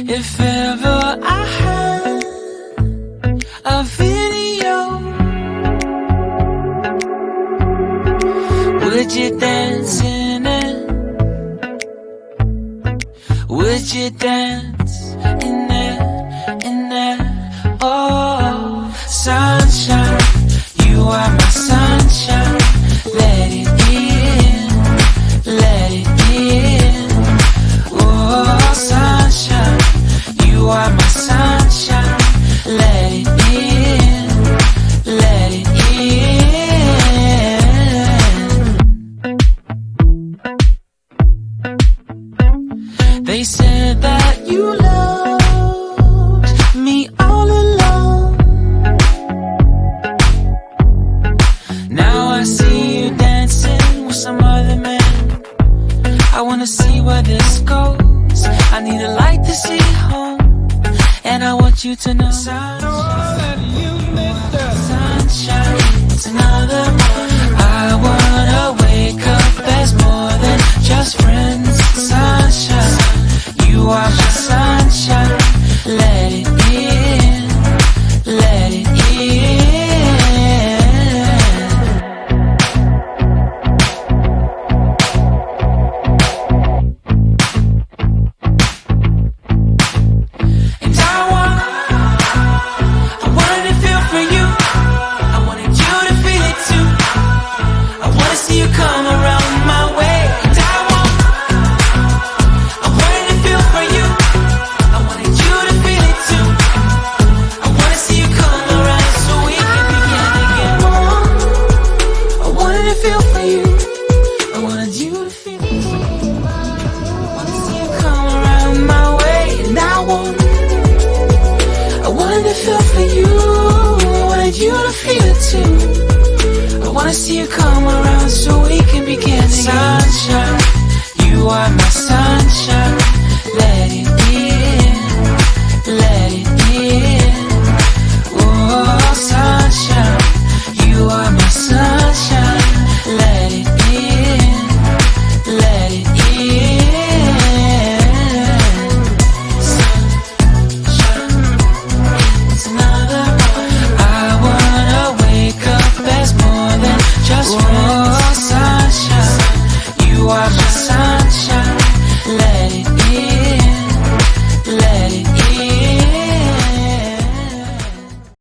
If ever I had a video, would you dance in it? Would you dance in it, in it? Oh, sunshine, you are my sunshine. Let it in, let it in. Oh, sunshine, you are my sunshine. Let it in, let it in. They said that you loved me all along. Now I see you dancing with some other man. I wanna see where this goes. I need a light to see home, and I want you to know, sunshine, sunshine, it's another one. I wanna wake up as more than just friends. Sunshine, you are my sunshine. Let it in, let it in. And I wanted to feel for you. I wanted you to feel it too. I wanna see you come around my way. And I wanted to feel for you. I wanted you to feel it too. I wanna see you come around so we can begin again. I wanted to feel for you. I wanted you to feel it too. I wanna see you come around my way. And I wanted to feel for you. I wanted you to feel it too. I wanna see you come around so we can begin again. Sunshine, you are my sunshine.